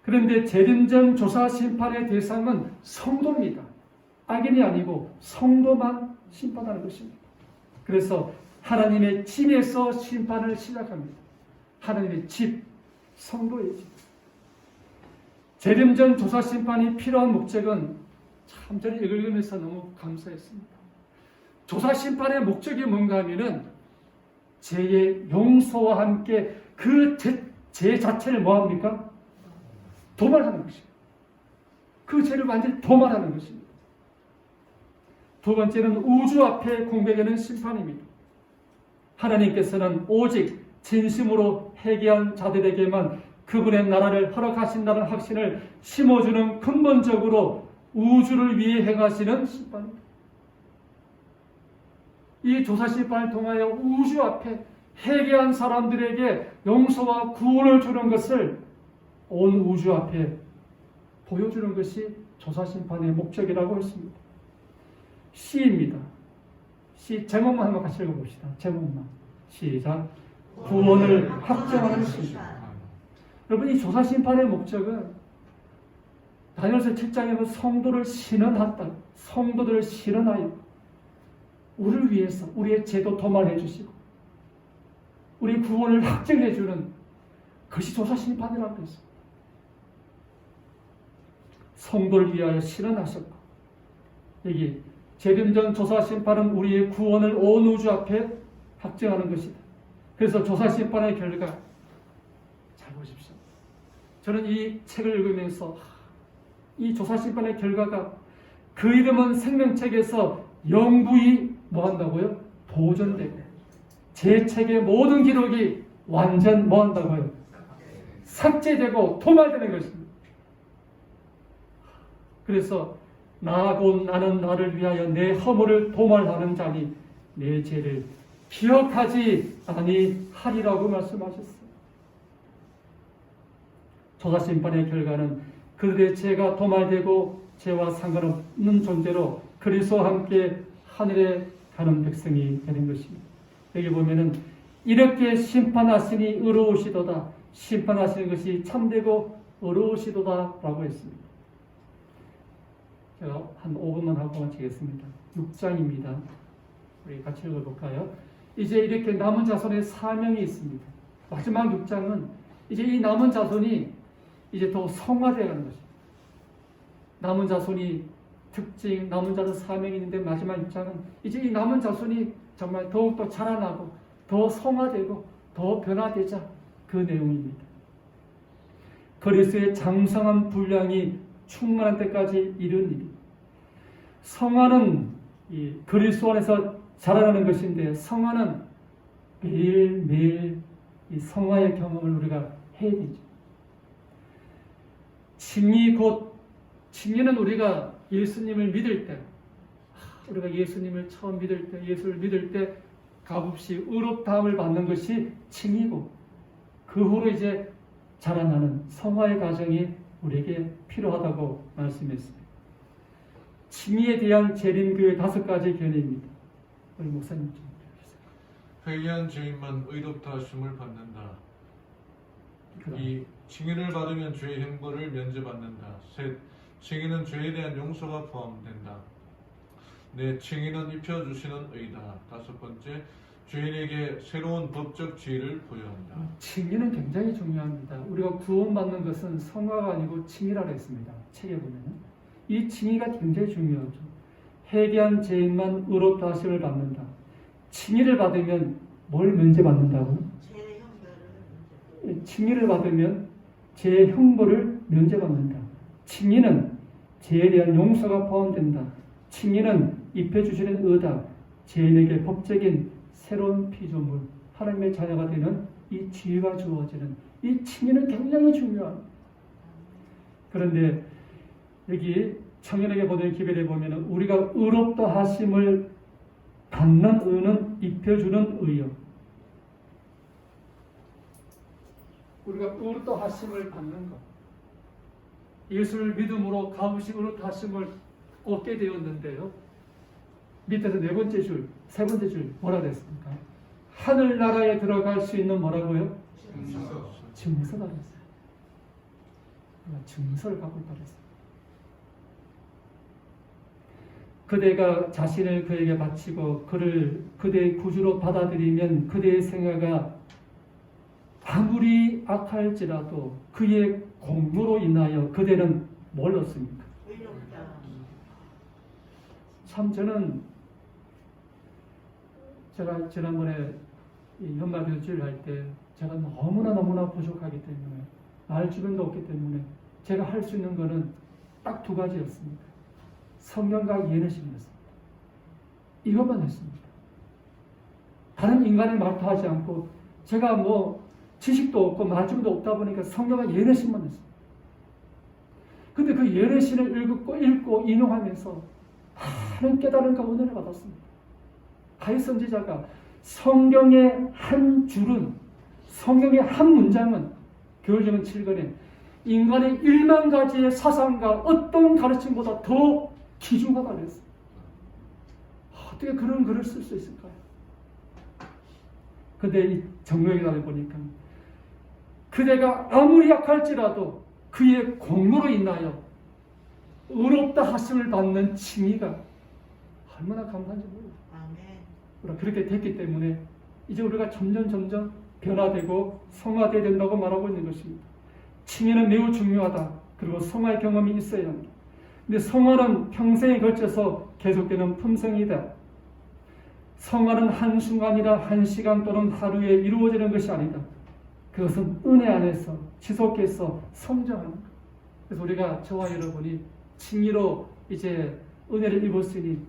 [SPEAKER 3] 그런데 재림전 조사 심판의 대상은 성도입니다. 악인이 아니고 성도만 심판하는 것입니다. 그래서 하나님의 집에서 심판을 시작합니다. 하나님의 집, 성도의 집. 재림전 조사 심판이 필요한 목적은 참 저는 읽으면서 너무 감사했습니다. 조사 심판의 목적이 뭔가 하면은 죄의 용서와 함께 그 죄 자체를 뭐합니까? 도말하는 것입니다. 그 죄를 완전히 도말하는 것입니다. 두 번째는 우주 앞에 공개되는 심판입니다. 하나님께서는 오직 진심으로 회개한 자들에게만 그분의 나라를 허락하신다는 확신을 심어주는 근본적으로 우주를 위해 행하시는 심판입니다. 이 조사 심판을 통하여 우주 앞에 회개한 사람들에게 용서와 구원을 주는 것을 온 우주 앞에 보여주는 것이 조사 심판의 목적이라고 했습니다. 시입니다. 시 제목만 한번 같이 읽어봅시다. 제목만. 시작. 구원을 확정하는 시입니다. 여러분, 이 조사 심판의 목적은 다니엘서 7장에 보면 성도를 신원한다. 성도들을 신원하여 우리를 위해서 우리의 죄도 도말해 주시고 우리 구원을 확정해 주는 그것이 조사 심판이라고 했습니다. 성도를 위하여 신원하셨고 여기 재림전 조사 심판은 우리의 구원을 온 우주 앞에 확정하는 것이다. 그래서 조사 심판의 결과 잘 보십시오. 저는 이 책을 읽으면서 이 조사 심판의 결과가 그 이름은 생명책에서 영구히 뭐한다고요? 보존되고 제 책의 모든 기록이 완전 뭐한다고요? 삭제되고 도말되는 것입니다. 그래서 곧 나는 나를 위하여 내 허물을 도말하는 자니 내 죄를 기억하지 아니하리라고 말씀하셨어요. 조사 심판의 결과는 그들의 죄가 도말되고 죄와 상관없는 존재로 그리스도와 함께 하늘에 가는 백성이 되는 것입니다. 여기 보면은 이렇게 심판하시니 의로우시도다. 심판하시는 것이 참되고 의로우시도다 라고 했습니다. 제가 한 5분만 하고 마치겠습니다. 6장입니다. 우리 같이 읽어볼까요? 이제 이렇게 남은 자손의 사명이 있습니다. 마지막 6장은 이제 이 남은 자손이 이제 더 성화되어 가는 것입니다. 남은 자손이 특징, 남은 자손 사명이 있는데 마지막 6장은 이제 이 남은 자손이 정말 더욱더 자라나고 더 성화되고 더 변화되자 그 내용입니다. 그리스도의 장성한 분량이 충만한 때까지 이른 일이. 성화는 이 그리스도 안에서 자라나는 것인데 성화는 매일매일 이 성화의 경험을 우리가 해야 되죠. 칭의는 우리가 예수님을 믿을 때, 우리가 예수님을 처음 믿을 때, 예수를 믿을 때 값없이 의롭다함을 받는 것이 칭의고, 그 후로 이제 자라나는 성화의 과정이 우리에게 필요하다고 말씀했습니다. 칭의에 대한 재림교의 5가지 견해입니다. 우리 목사님 좀 해주세요.
[SPEAKER 1] 회개한 죄인만 의롭다 하심을 받는다. 이 칭의를 받으면 죄의 형벌을 면제받는다. 셋, 칭의는 죄에 대한 용서가 포함된다. 넷, 칭의는 입혀주시는 의다. 5번째, 죄인에게 새로운 법적 지위를 부여한다.
[SPEAKER 3] 칭의는 굉장히 중요합니다. 우리가 구원받는 것은 성화가 아니고 칭의라고 했습니다. 책에 보면 이 칭의가 굉장히 중요하죠. 회개한 죄인만 의롭다 하심을 받는다. 칭의를 받으면 뭘 면제받는다고요? 칭의를 받으면 죄의 형벌을 면제받는다. 칭의는 죄에 대한 용서가 포함된다. 칭의는 입혀주시는 의다. 죄인에게 법적인 새로운 피조물, 하나님의 자녀가 되는 이 지위가 주어지는 이 칭의는 굉장히 중요합니다. 그런데 여기 청년에게 보낸 기별에 보면 우리가 의롭다 하심을 받는 의는 입혀주는 의요. 우리가 의롭다 하심을 받는 것. 예수를 믿음으로 값없이 의롭다 하심을 얻게 되었는데요. 밑에서 4번째 줄, 3번째 줄 뭐라 그랬습니까? 하늘나라에 들어갈 수 있는 뭐라고요? 증서가 됐어요. 증서를 갖고 있다 그랬어요. 그대가 자신을 그에게 바치고 그를 그대의 구주로 받아들이면 그대의 생애가 아무리 악할지라도 그의 공로로 인하여 그대는 뭘 얻습니까? 참 저는 제가 지난번에 이 연말교주를 할 때 제가 너무나 부족하기 때문에 말 주변도 없기 때문에 제가 할 수 있는 거는 딱 2가지였습니다. 성경과 예언이었습니다. 이것만 했습니다. 다른 인간의 말도 하지 않고 제가 뭐 지식도 없고 말씀도 없다 보니까 성경과 예언신만 했습니다. 근데 그 예언신을 읽고 인용하면서 많은 깨달음과 은혜를 받았습니다. 가히 선지자가 성경의 한 줄은, 성경의 한 문장은 교회적인 7권에 인간의 1만 가지의 사상과 어떤 가르침보다 더 귀중하다 그랬어요. 어떻게 그런 글을 쓸 수 있을까요? 근데 이 정명이라고 보니까 그대가 아무리 약할지라도 그의 공로로 인하여 의롭다 하심을 받는 칭의가 얼마나 감사한지 몰라요. 아멘. 그렇게 됐기 때문에 이제 우리가 점점 변화되고 성화되어야 된다고 말하고 있는 것입니다. 칭의는 매우 중요하다. 그리고 성화의 경험이 있어야 합니다. 근데 성화는 평생에 걸쳐서 계속되는 품성이다. 성화는 한순간이나 한시간 또는 하루에 이루어지는 것이 아니다. 그것은 은혜 안에서 지속해서 성장하는 것. 그래서 우리가 저와 여러분이 칭의로 이제 은혜를 입었으니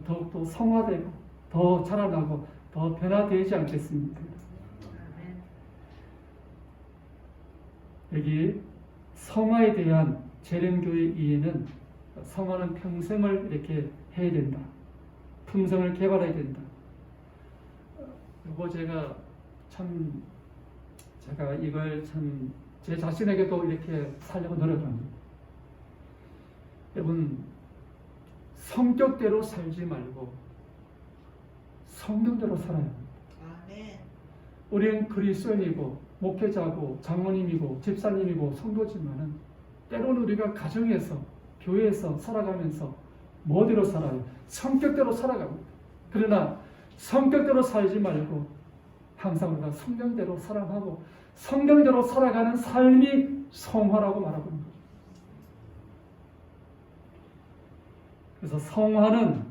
[SPEAKER 3] 더욱더 성화되고 더 자라나고 더 변화되지 않겠습니까? 여기 성화에 대한 재림교의 이해는 성화는 평생을 이렇게 해야 된다. 품성을 개발해야 된다. 그리고 제가 이걸 참 제 자신에게도 이렇게 살려고 노력합니다. 여러분, 성격대로 살지 말고 성경대로 살아야 합니다.
[SPEAKER 7] 아멘.
[SPEAKER 3] 우리는 그리스도인이고 목회자고 장로님이고 집사님이고 성도지만은 때로는 우리가 가정에서 교회에서 살아가면서 뭐대로 살아요? 성격대로 살아갑니다. 그러나 성격대로 살지 말고 항상 우리가 성경대로 살아가고 성경대로 살아가는 삶이 성화라고 말하고 있는 거죠. 그래서 성화는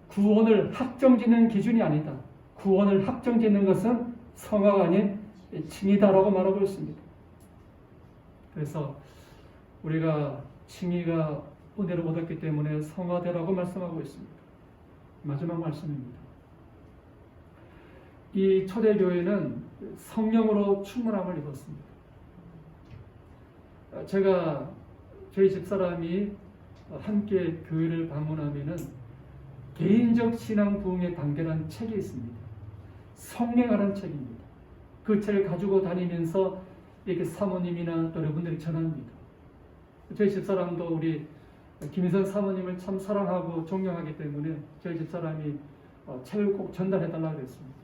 [SPEAKER 3] 구원을 확정짓는 기준이 아니다. 구원을 확정짓는 것은 성화가 아닌 칭의다라고 말하고 있습니다. 그래서 우리가 칭의가 은혜를 얻었기 때문에 성화되라고 말씀하고 있습니다. 마지막 말씀입니다. 이 초대교회는 성령으로 충만함을 입었습니다. 제가 저희 집사람이 함께 교회를 방문하면은 개인적 신앙 부흥의 단계라는 책이 있습니다. 성령하라는 책입니다. 그 책을 가지고 다니면서 이렇게 사모님이나 또 여러분들이 전합니다. 저희 집사람도 우리 김희선 사모님을 참 사랑하고 존경하기 때문에 저희 집사람이 책을 꼭 전달해달라고 그랬습니다.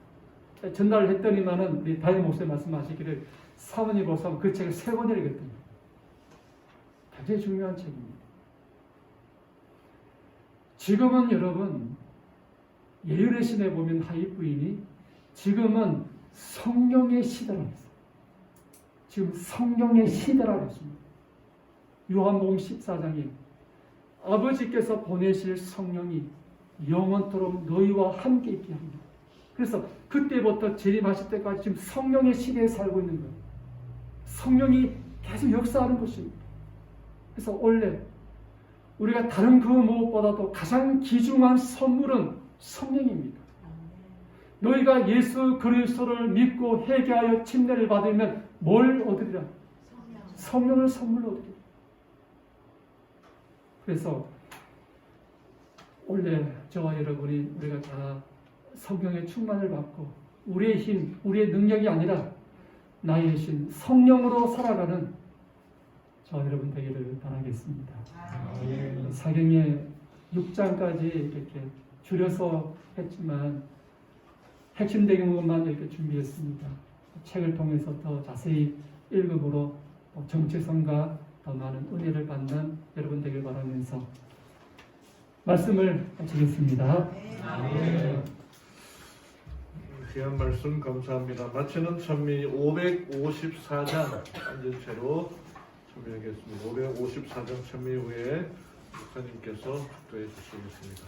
[SPEAKER 3] 전달을 했더니만은 우리 다임 목사님 말씀하시기를 사모님 벌써 그 책을 3번 읽었더니 굉장히 중요한 책입니다. 지금은 여러분 예언의 신에 보면 하입 부인이 지금은 성령의 시대라고 했어요. 지금 성령의 시대라고 했습니다. 요한복음 14장에 아버지께서 보내실 성령이 영원토록 너희와 함께 있게 합니다. 그래서 그때부터 재림하실 때까지 지금 성령의 시대에 살고 있는 거예요. 성령이 계속 역사하는 것입니다. 그래서 원래 우리가 다른 그 무엇보다도 가장 귀중한 선물은 성령입니다. 너희가 예수 그리스도를 믿고 회개하여 침례를 받으면 뭘 얻으리라? 성령을 선물로 얻으리라. 그래서 원래 저와 여러분이 우리가 다 성령의 충만을 받고 우리의 힘, 우리의 능력이 아니라 나의 신 성령으로 살아가는 저와 여러분 되기를 바라겠습니다. 사경의 6장까지 이렇게 줄여서 했지만 핵심적인 것만 이렇게 준비했습니다. 책을 통해서 더 자세히 읽음으로 정체성과 더 많은 은혜를 받는 여러분 되길 바라면서 말씀을 마치겠습니다.
[SPEAKER 1] 귀한 말씀 감사합니다. 마치는 찬미 554장 앉은 채로 찬미하겠습니다. 554장 찬미 후에 목사님께서 축도해 주시겠습니다.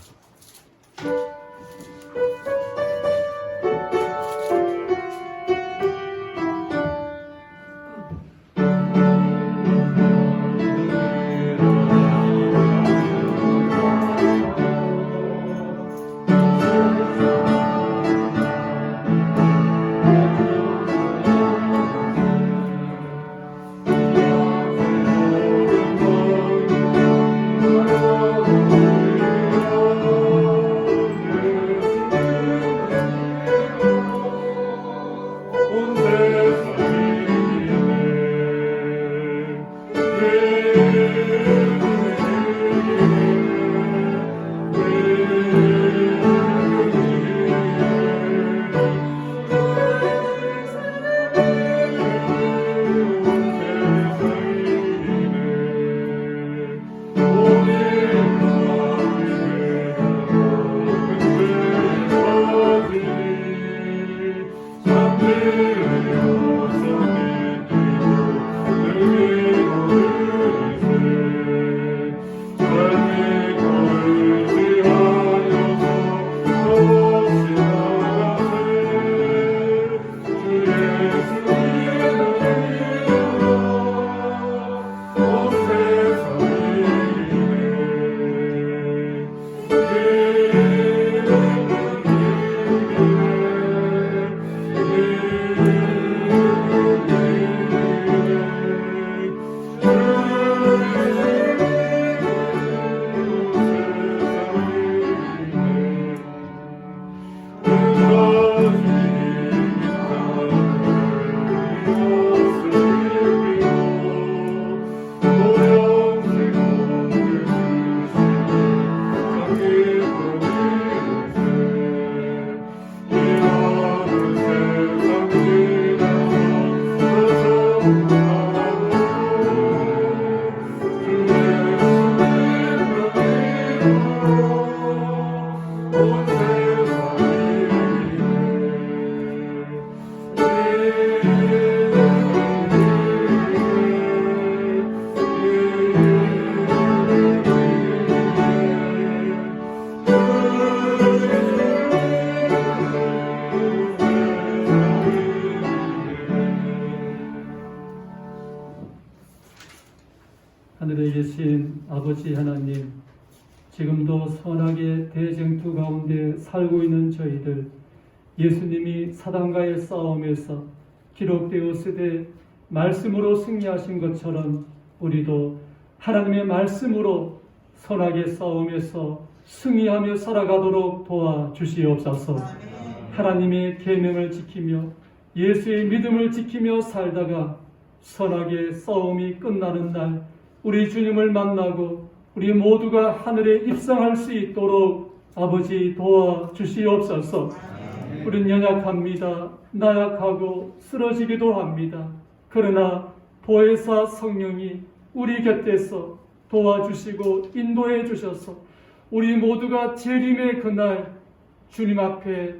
[SPEAKER 3] 하늘에 계신 아버지 하나님, 지금도 선악의 대쟁투 가운데 살고 있는 저희들, 예수님이 사단과의 싸움에서 기록되었으되 말씀으로 승리하신 것처럼 우리도 하나님의 말씀으로 선악의 싸움에서 승리하며 살아가도록 도와주시옵소서. 하나님의 계명을 지키며 예수의 믿음을 지키며 살다가 선악의 싸움이 끝나는 날 우리 주님을 만나고 우리 모두가 하늘에 입성할 수 있도록 아버지 도와주시옵소서. 우린 연약합니다. 나약하고 쓰러지기도 합니다. 그러나 보혜사 성령이 우리 곁에서 도와주시고 인도해 주셔서 우리 모두가 재림의 그날 주님 앞에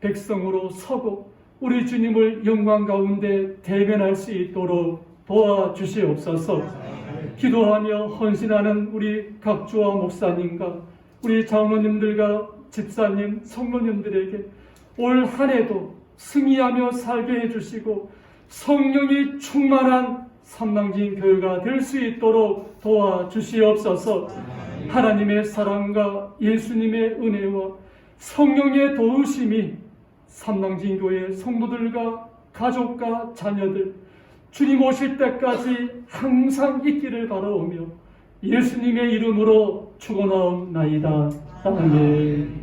[SPEAKER 3] 백성으로 서고 우리 주님을 영광 가운데 대변할 수 있도록 도와주시옵소서. 기도하며 헌신하는 우리 각주와 목사님과 우리 장로님들과 집사님, 성모님들에게 올 한 해도 승리하며 살게 해주시고 성령이 충만한 삼랑진 교회가 될 수 있도록 도와주시옵소서. 하나님의 사랑과 예수님의 은혜와 성령의 도우심이 삼랑진 교회 성도들과 가족과 자녀들 주님 오실 때까지 항상 있기를 바라오며 예수님의 이름으로 축원하옵나이다. 아멘.